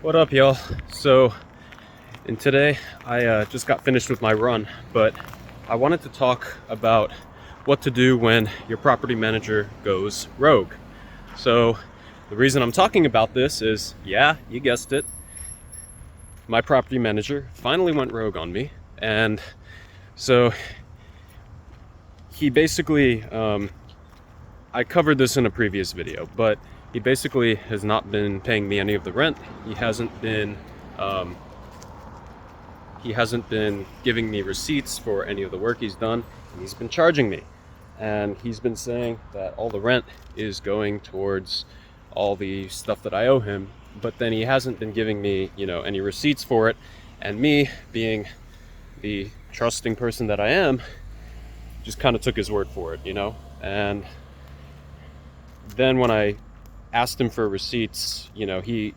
What up, y'all? So, and today I just got finished with my run, but I wanted to talk about what to do when your property manager goes rogue. So, the reason I'm talking about this is, yeah, you guessed it, my property manager finally went rogue on me, and so he basically, I covered this in a previous video, but he basically has not been paying me any of the rent. He hasn't been giving me receipts for any of the work he's done, and he's been charging me. And he's been saying that all the rent is going towards all the stuff that I owe him, but then he hasn't been giving me, any receipts for it. And me, being the trusting person that I am, just kind of took his word for it. And then when I asked him for receipts, he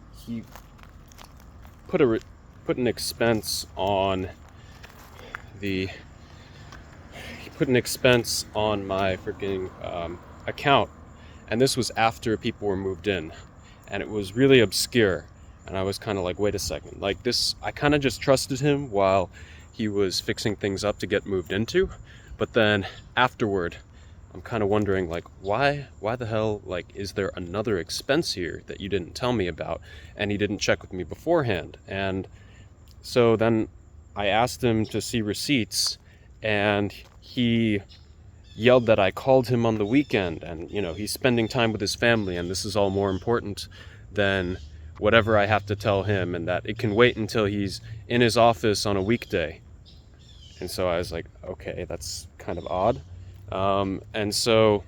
put an expense on my freaking account, and this was after people were moved in, and it was really obscure. And I was kind of like, wait a second, like this, I kind of just trusted him while he was fixing things up to get moved into, but then afterward I'm kind of wondering, like, why the hell, like, is there another expense here that you didn't tell me about? And he didn't check with me beforehand. And so then I asked him to see receipts, and he yelled that I called him on the weekend, and he's spending time with his family, and this is all more important than whatever I have to tell him, and that it can wait until he's in his office on a weekday. And so I was like, okay, that's kind of odd. And so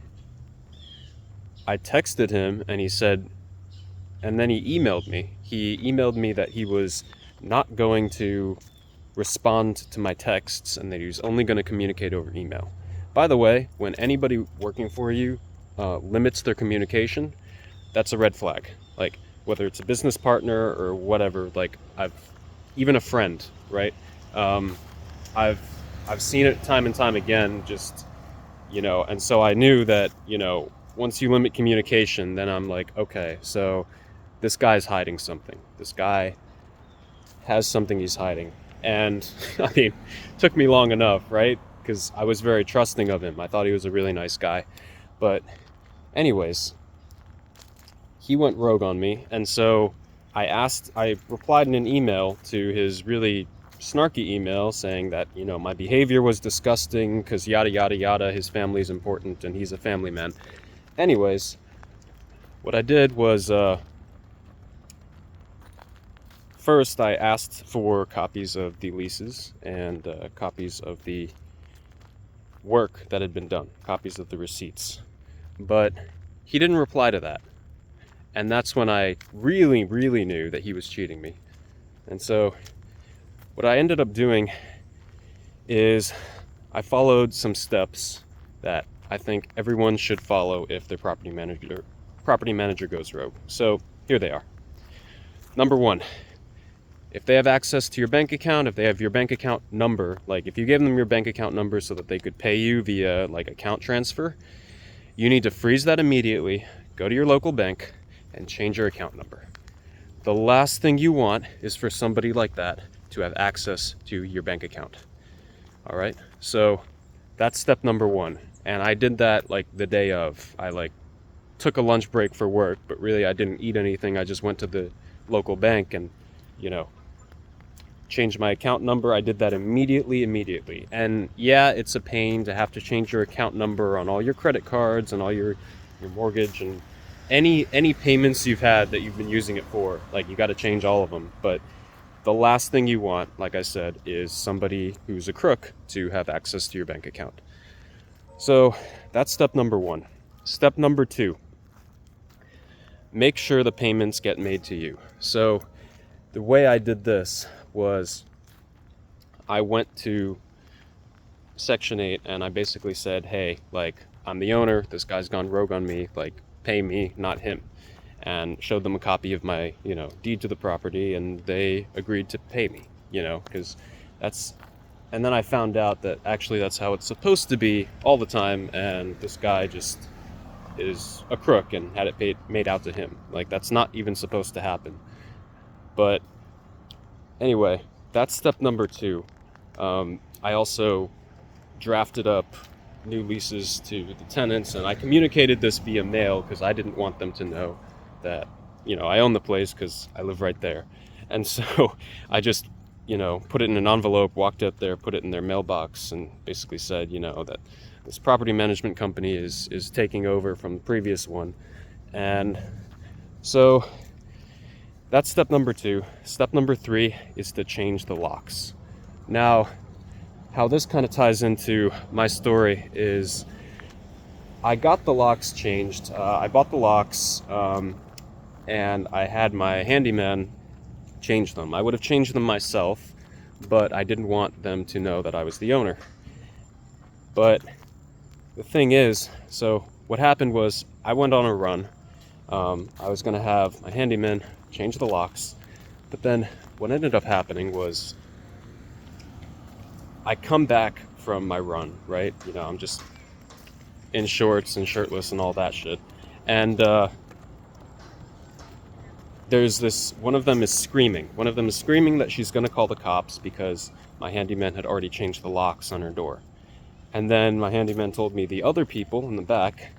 I texted him, and he said, and then he emailed me. He emailed me that he was not going to respond to my texts, and that he was only going to communicate over email. By the way, when anybody working for you limits their communication, that's a red flag. Like, whether it's a business partner or whatever, like even a friend, right? I've seen it time and time again, just, and so I knew that, once you limit communication, then I'm like, okay, so this guy's hiding something. This guy has something he's hiding. And I mean, it took me long enough, right? Because I was very trusting of him. I thought he was a really nice guy. But anyways, he went rogue on me. And so I replied in an email to his really snarky email saying that, my behavior was disgusting because yada, yada, yada, his family's important and he's a family man. Anyways, what I did was, first I asked for copies of the leases and copies of the work that had been done, copies of the receipts. But he didn't reply to that. And that's when I really, really knew that he was cheating me. And so what I ended up doing is I followed some steps that I think everyone should follow if their property manager goes rogue. So here they are. Number one, if they have access to your bank account, if they have your bank account number, like if you gave them your bank account number so that they could pay you via like account transfer, you need to freeze that immediately, go to your local bank, and change your account number. The last thing you want is for somebody like that to have access to your bank account. All right, so that's step number one. And I did that like the day of. I took a lunch break for work, but really I didn't eat anything. I just went to the local bank and changed my account number. I did that immediately. And yeah, it's a pain to have to change your account number on all your credit cards and all your mortgage and any payments you've had that you've been using it for. Like, you got to change all of them. But the last thing you want, like I said, is somebody who's a crook to have access to your bank account. So that's step number one. Step number two, make sure the payments get made to you. So the way I did this was I went to Section 8 and I basically said, hey, like, I'm the owner, this guy's gone rogue on me, like, pay me, not him. And showed them a copy of my, deed to the property, and they agreed to pay me, because that's, and then I found out that actually that's how it's supposed to be all the time, and this guy just is a crook and had it made out to him. Like, that's not even supposed to happen. But anyway, that's step number 2. I also drafted up new leases to the tenants, and I communicated this via mail because I didn't want them to know that, I own the place because I live right there. And so I just, put it in an envelope, walked out there, put it in their mailbox, and basically said, that this property management company is taking over from the previous one. And so that's step number 2. Step number 3 is to change the locks. Now, how this kind of ties into my story is I got the locks changed. I bought the locks, and I had my handyman change them. I would have changed them myself, but I didn't want them to know that I was the owner. But the thing is, so what happened was I went on a run. I was going to have my handyman change the locks, but then what ended up happening was I come back from my run, right? I'm just in shorts and shirtless and all that shit. And there's this, one of them is screaming. One of them is screaming that she's going to call the cops because my handyman had already changed the locks on her door. And then my handyman told me the other people in the back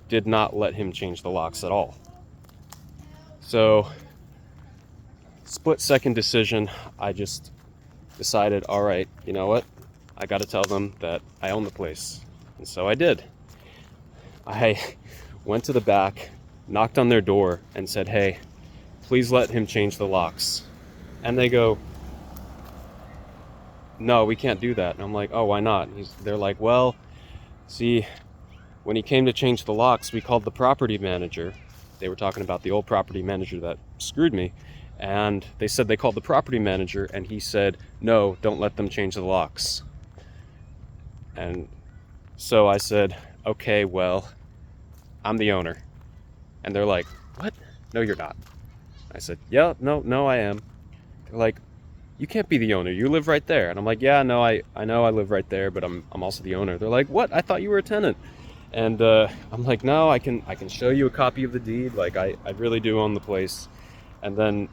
did not let him change the locks at all. So, split-second decision, I just decided, all right, you know what? I got to tell them that I own the place. And so I did. I went to the back, knocked on their door, and said, hey, please let him change the locks. And they go, no, we can't do that. And I'm like, oh, why not? They're like, well, see, when he came to change the locks, we called the property manager. They were talking about the old property manager that screwed me. And they said they called the property manager, and he said, no, don't let them change the locks. And so I said, okay, well, I'm the owner. And they're like, what? No, you're not. I said, yeah, no, I am. They're like, you can't be the owner. You live right there. And I'm like, yeah, no, I know I live right there, but I'm also the owner. They're like, what? I thought you were a tenant. And I'm like, no, I can show you a copy of the deed. Like, I really do own the place. And then,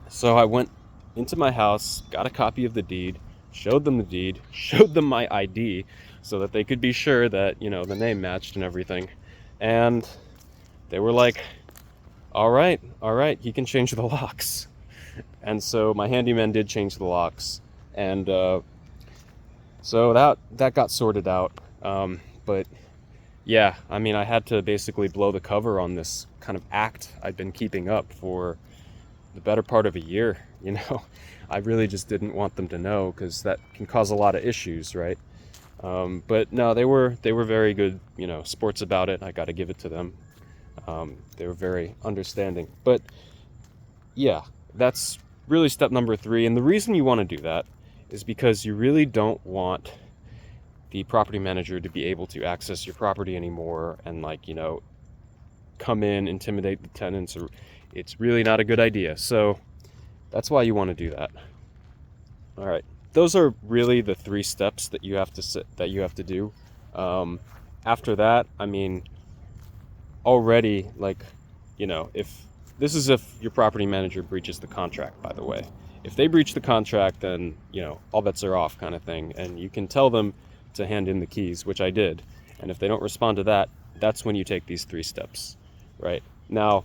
so I went into my house, got a copy of the deed, showed them the deed, showed them my ID so that they could be sure that, the name matched and everything. And they were like, all right, he can change the locks. And so my handyman did change the locks. And so that got sorted out. But yeah, I mean, I had to basically blow the cover on this kind of act I'd been keeping up for the better part of a year. I really just didn't want them to know because that can cause a lot of issues, right? But no, they were very good, sports about it. I got to give it to them. They were very understanding. But yeah, that's really step number 3. And the reason you want to do that is because you really don't want the property manager to be able to access your property anymore and come in, intimidate the tenants. Or it's really not a good idea. So that's why you want to do that. All right. Those are really the 3 steps that you have to do. After that, I mean, already, if your property manager breaches the contract, by the way. If they breach the contract, then, all bets are off kind of thing. And you can tell them to hand in the keys, which I did. And if they don't respond to that, that's when you take these 3 steps, right? Now,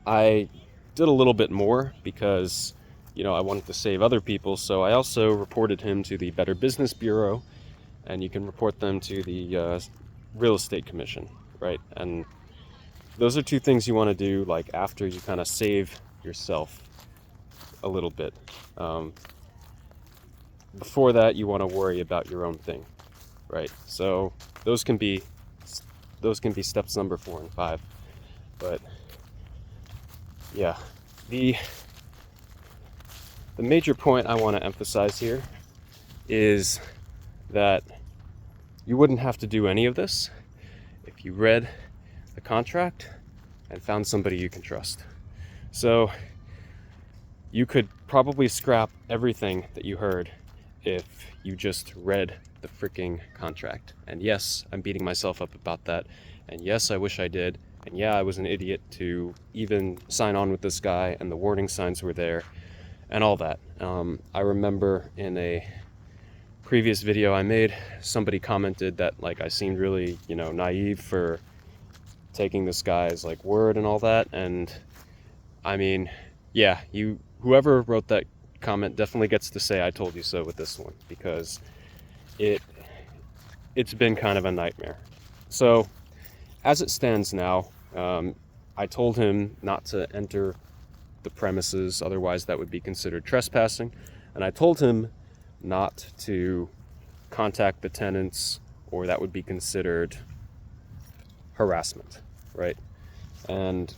I did a little bit more because, I wanted to save other people. So I also reported him to the Better Business Bureau, and you can report them to the Real Estate Commission, right? And those are 2 things you want to do, after you kind of save yourself a little bit. Before that, you want to worry about your own thing, right? So those can be steps number 4 and 5. But yeah, the major point I want to emphasize here is that you wouldn't have to do any of this if you read the contract and found somebody you can trust. So you could probably scrap everything that you heard if you just read the freaking contract. And yes, I'm beating myself up about that. And yes, I wish I did. And yeah, I was an idiot to even sign on with this guy, and the warning signs were there and all that. I remember in a previous video I made, somebody commented that like I seemed really, naive for taking this guy's like word and all that. And I mean, yeah, whoever wrote that comment definitely gets to say I told you so with this one, because it's been kind of a nightmare. So as it stands now, I told him not to enter the premises, otherwise that would be considered trespassing. And I told him not to contact the tenants, or that would be considered harassment, right? And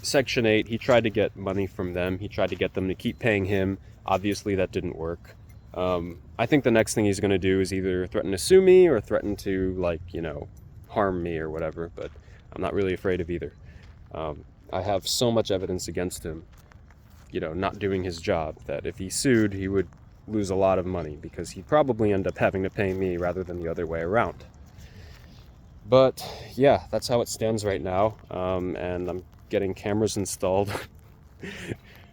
Section 8, he tried to get money from them. He tried to get them to keep paying him. Obviously, that didn't work. I think the next thing he's going to do is either threaten to sue me or threaten to, harm me or whatever, but I'm not really afraid of either. I have so much evidence against him, not doing his job, that if he sued, he would lose a lot of money, because he'd probably end up having to pay me rather than the other way around. But yeah, that's how it stands right now, and I'm getting cameras installed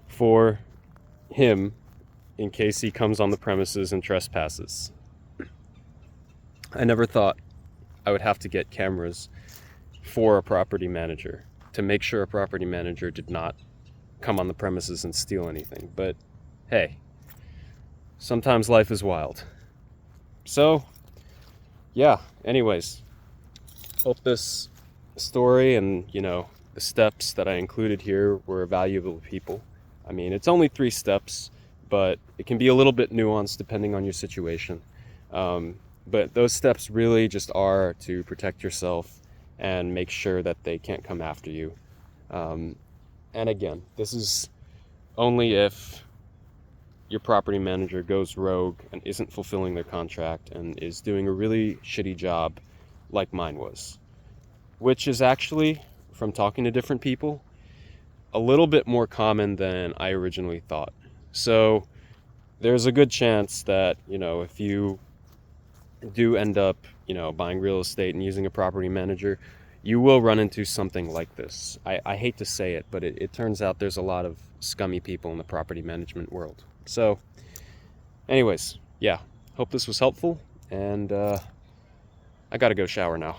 for him in case he comes on the premises and trespasses. I never thought I would have to get cameras for a property manager to make sure a property manager did not come on the premises and steal anything. But hey, sometimes life is wild. So yeah, anyways, hope this story and, the steps that I included here were valuable to people. I mean, it's only 3 steps, but it can be a little bit nuanced depending on your situation. But those steps really just are to protect yourself and make sure that they can't come after you. And again, this is only if your property manager goes rogue and isn't fulfilling their contract and is doing a really shitty job like mine was, which is actually, from talking to different people, a little bit more common than I originally thought. So there's a good chance that, if you do end up, buying real estate and using a property manager, you will run into something like this. I hate to say it, but it turns out there's a lot of scummy people in the property management world. So anyways, yeah, hope this was helpful, and I gotta go shower now.